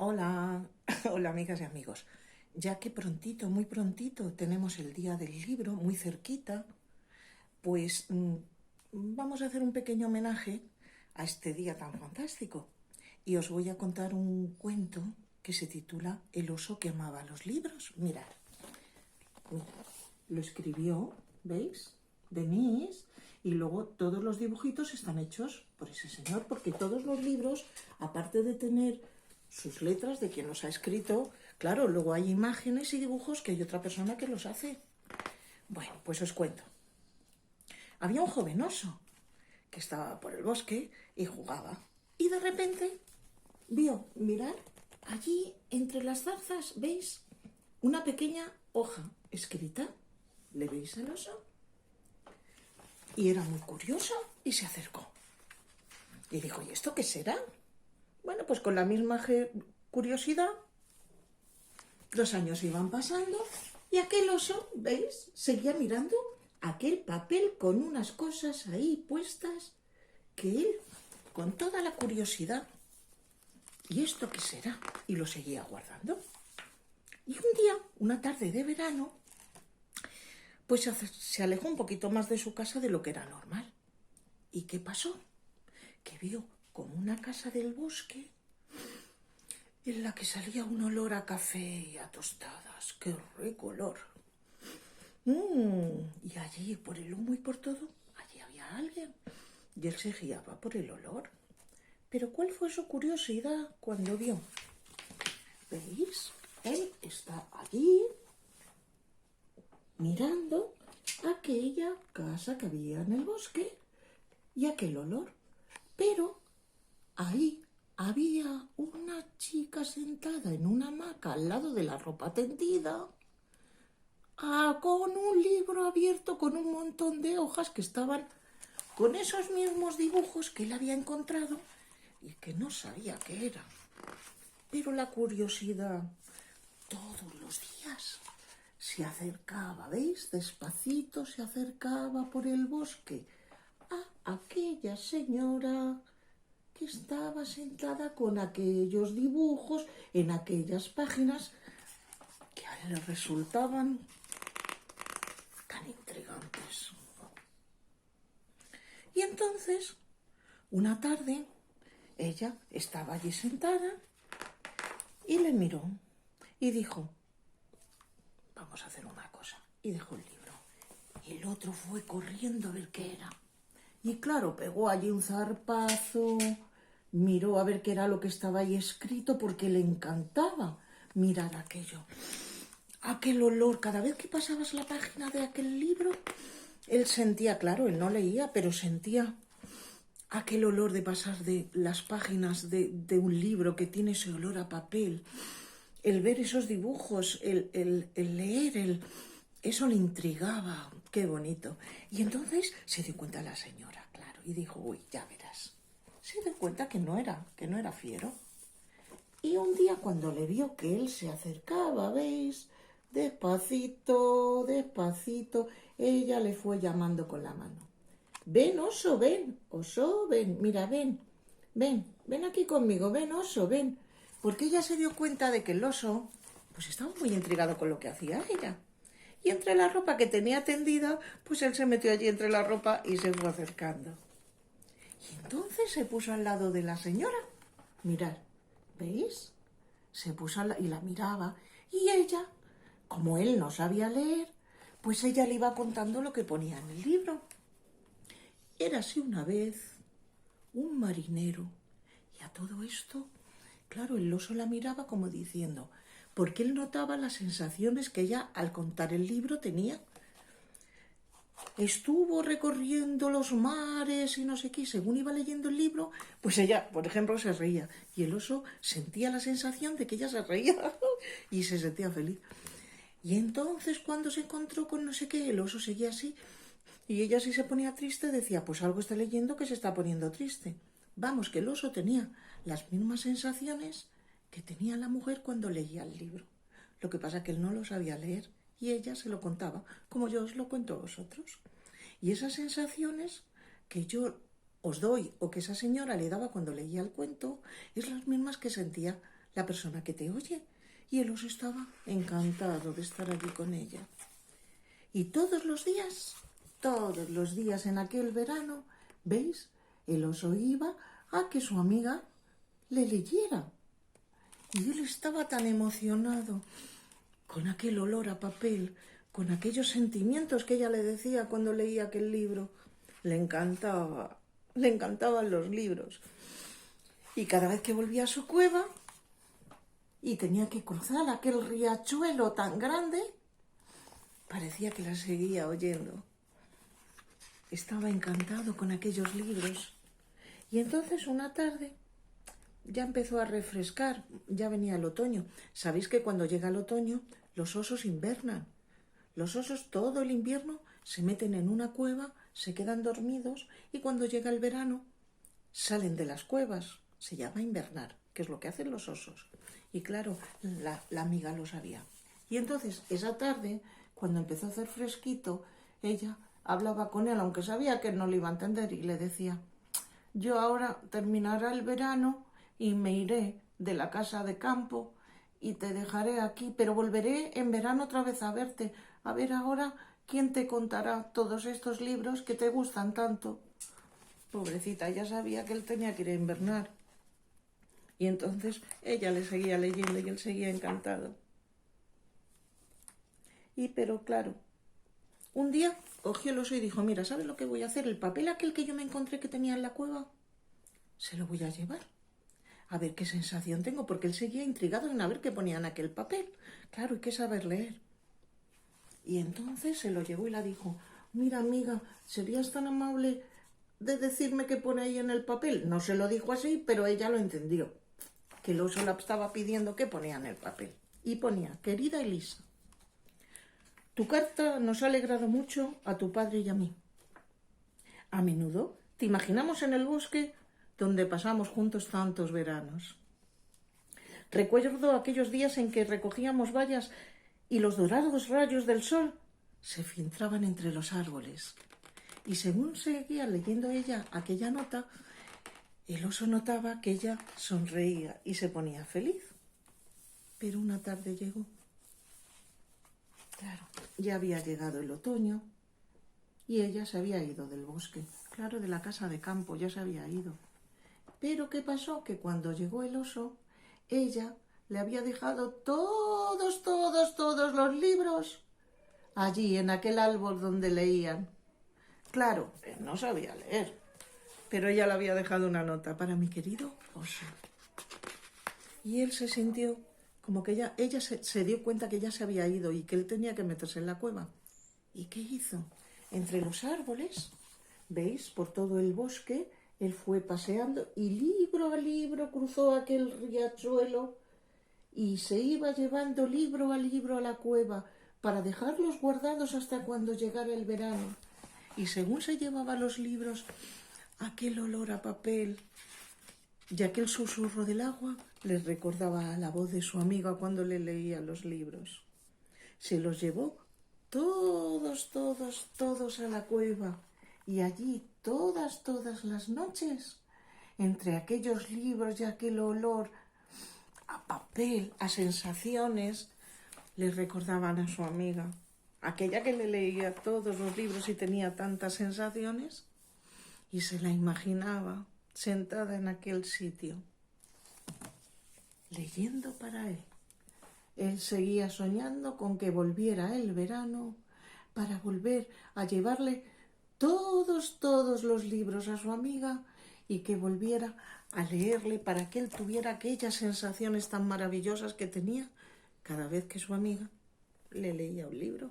Hola, hola amigas y amigos. Ya que prontito, muy prontito, tenemos el día del libro muy cerquita, pues vamos a hacer un pequeño homenaje a este día tan fantástico. Y os voy a contar un cuento que se titula El oso que amaba los libros. Mirad, lo escribió, ¿veis? Denise, y luego todos los dibujitos están hechos por ese señor, porque todos los libros, aparte de tener sus letras de quien los ha escrito, claro, luego hay imágenes y dibujos que hay otra persona que los hace. Bueno, pues os cuento. Había un joven oso que estaba por el bosque y jugaba. Y de repente vio, mirad, allí entre las zarzas, ¿veis? Una pequeña hoja escrita. ¿Le veis al oso? Y era muy curioso y se acercó. Y dijo, ¿y esto qué será? Bueno, pues con la misma curiosidad, los años iban pasando y aquel oso, ¿veis? Seguía mirando aquel papel con unas cosas ahí puestas que él, con toda la curiosidad, ¿y esto qué será? Y lo seguía guardando. Y un día, una tarde de verano, pues se alejó un poquito más de su casa de lo que era normal. ¿Y qué pasó? Que vio como una casa del bosque en la que salía un olor a café y a tostadas. ¡Qué rico olor! Y allí, por el humo y por todo, allí había alguien. Y él se guiaba por el olor. Pero ¿cuál fue su curiosidad cuando vio? ¿Veis? Él está allí mirando aquella casa que había en el bosque y aquel olor. Pero ahí había una chica sentada en una hamaca al lado de la ropa tendida, con un libro abierto con un montón de hojas que estaban con esos mismos dibujos que él había encontrado y que no sabía qué era. Pero la curiosidad todos los días se acercaba, ¿veis? Despacito se acercaba por el bosque a aquella señora que estaba sentada con aquellos dibujos en aquellas páginas que a él le resultaban tan intrigantes. Y entonces, una tarde, ella estaba allí sentada y le miró y dijo, vamos a hacer una cosa. Y dejó el libro. Y el otro fue corriendo a ver qué era. Y claro, pegó allí un zarpazo, miró a ver qué era lo que estaba ahí escrito porque le encantaba mirar aquello. Aquel olor, cada vez que pasabas la página de aquel libro, él sentía, claro, él no leía, pero sentía aquel olor de pasar de las páginas de un libro que tiene ese olor a papel. El ver esos dibujos, el leer, eso le intrigaba. Qué bonito. Y entonces se dio cuenta la señora, claro, y dijo, uy, ya verás. Se dio cuenta que no era fiero. Y un día cuando le vio que él se acercaba, ¿veis? Despacito, despacito, ella le fue llamando con la mano. Ven, oso, ven, mira, ven aquí conmigo, ven, oso, ven. Porque ella se dio cuenta de que el oso, pues estaba muy intrigado con lo que hacía ella. Y entre la ropa que tenía tendida, pues él se metió allí entre la ropa y se fue acercando. Y entonces se puso al lado de la señora. Mirad, ¿veis? Se puso y la miraba. Y ella, como él no sabía leer, pues ella le iba contando lo que ponía en el libro. Érase una vez un marinero. Y a todo esto, claro, el oso la miraba como diciendo, porque él notaba las sensaciones que ella al contar el libro tenía. Estuvo recorriendo los mares y no sé qué, y según iba leyendo el libro, pues ella, por ejemplo, se reía. Y el oso sentía la sensación de que ella se reía y se sentía feliz. Y entonces cuando se encontró con no sé qué, el oso seguía así, y ella si se ponía triste decía, pues algo está leyendo que se está poniendo triste. Vamos, que el oso tenía las mismas sensaciones que tenía la mujer cuando leía el libro. Lo que pasa es que él no lo sabía leer y ella se lo contaba, como yo os lo cuento a vosotros. Y esas sensaciones que yo os doy o que esa señora le daba cuando leía el cuento es las mismas que sentía la persona que te oye. Y el oso estaba encantado de estar allí con ella. Y todos los días en aquel verano, ¿veis? El oso iba a que su amiga le leyera. Y él estaba tan emocionado con aquel olor a papel, con aquellos sentimientos que ella le decía cuando leía aquel libro. Le encantaban los libros. Y cada vez que volvía a su cueva y tenía que cruzar aquel riachuelo tan grande, parecía que la seguía oyendo. Estaba encantado con aquellos libros. Y entonces una tarde ya empezó a refrescar, ya venía el otoño. Sabéis que cuando llega el otoño los osos invernan. Los osos todo el invierno se meten en una cueva, se quedan dormidos y cuando llega el verano salen de las cuevas. Se llama invernar, que es lo que hacen los osos. Y claro, la amiga lo sabía. Y entonces esa tarde, cuando empezó a hacer fresquito, ella hablaba con él, aunque sabía que él no lo iba a entender, y le decía: yo ahora terminará el verano y me iré de la casa de campo y te dejaré aquí, pero volveré en verano otra vez a verte. A ver ahora quién te contará todos estos libros que te gustan tanto. Pobrecita, ella sabía que él tenía que ir a invernar. Y entonces ella le seguía leyendo y él seguía encantado. Pero claro, un día cogió el oso y dijo: mira, ¿sabes lo que voy a hacer? El papel aquel que yo me encontré que tenía en la cueva, se lo voy a llevar. A ver qué sensación tengo, porque él seguía intrigado en a ver qué ponía en aquel papel. Claro, hay que saber leer. Y entonces se lo llevó y la dijo: mira, amiga, ¿serías tan amable de decirme qué pone ahí en el papel? No se lo dijo así, pero ella lo entendió, que el oso la estaba pidiendo qué ponía en el papel. Y ponía: querida Elisa, tu carta nos ha alegrado mucho a tu padre y a mí. A menudo te imaginamos en el bosque donde pasamos juntos tantos veranos. Recuerdo aquellos días en que recogíamos bayas y los dorados rayos del sol se filtraban entre los árboles. Y según seguía leyendo ella aquella nota, el oso notaba que ella sonreía y se ponía feliz. Pero una tarde llegó. Claro, ya había llegado el otoño y ella se había ido del bosque. Claro, de la casa de campo ya se había ido. Pero ¿qué pasó? Que cuando llegó el oso, ella le había dejado todos los libros allí, en aquel árbol donde leían. Claro, él no sabía leer, pero ella le había dejado una nota: para mi querido oso. Y él se sintió como que ella se dio cuenta que ya se había ido y que él tenía que meterse en la cueva. ¿Y qué hizo? Entre los árboles, ¿veis? Por todo el bosque, él fue paseando y libro a libro cruzó aquel riachuelo y se iba llevando libro a libro a la cueva para dejarlos guardados hasta cuando llegara el verano. Y según se llevaba los libros, aquel olor a papel y aquel susurro del agua les recordaba a la voz de su amiga cuando le leía los libros. Se los llevó todos a la cueva y allí todas las noches, entre aquellos libros y aquel olor a papel, a sensaciones, le recordaban a su amiga, aquella que le leía todos los libros y tenía tantas sensaciones, y se la imaginaba sentada en aquel sitio, leyendo para él. Él seguía soñando con que volviera el verano para volver a llevarle todos los libros a su amiga y que volviera a leerle para que él tuviera aquellas sensaciones tan maravillosas que tenía cada vez que su amiga le leía un libro.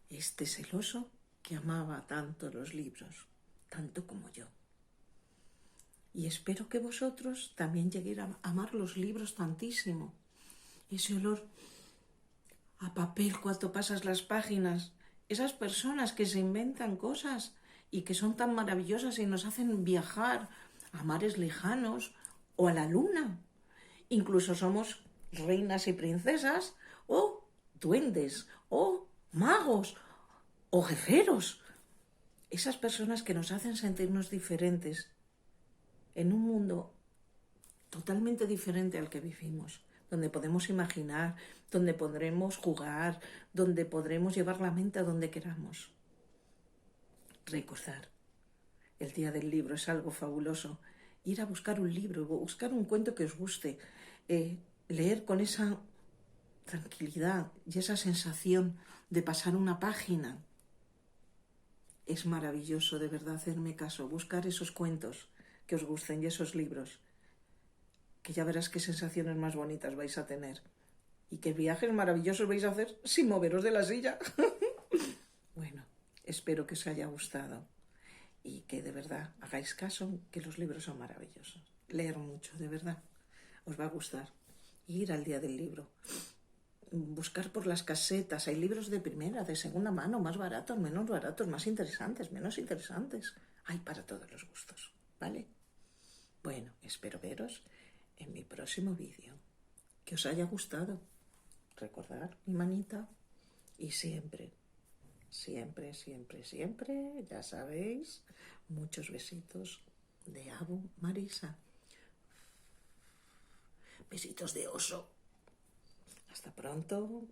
Este es el oso que amaba tanto los libros, tanto como yo. Y espero que vosotros también lleguéis a amar los libros tantísimo. Ese olor a papel cuando pasas las páginas, esas personas que se inventan cosas y que son tan maravillosas y nos hacen viajar a mares lejanos o a la luna. Incluso somos reinas y princesas o duendes o magos o guerreros. Esas personas que nos hacen sentirnos diferentes en un mundo totalmente diferente al que vivimos, donde podemos imaginar, donde podremos jugar, donde podremos llevar la mente a donde queramos. Recordar, el día del libro es algo fabuloso. Ir a buscar un libro, buscar un cuento que os guste, leer con esa tranquilidad y esa sensación de pasar una página. Es maravilloso, de verdad, hacerme caso, buscar esos cuentos que os gusten y esos libros, que ya verás qué sensaciones más bonitas vais a tener y qué viajes maravillosos vais a hacer sin moveros de la silla. Bueno, espero que os haya gustado y que de verdad hagáis caso, que los libros son maravillosos. Leer mucho, de verdad, os va a gustar. Ir al día del libro, buscar por las casetas, hay libros de primera, de segunda mano, más baratos, menos baratos, más interesantes, menos interesantes. Hay para todos los gustos, ¿vale? Bueno, espero veros en mi próximo vídeo. Que os haya gustado. Recordad mi manita y siempre, siempre, siempre, siempre, ya sabéis, muchos besitos de Abu Marisa. Besitos de oso. Hasta pronto.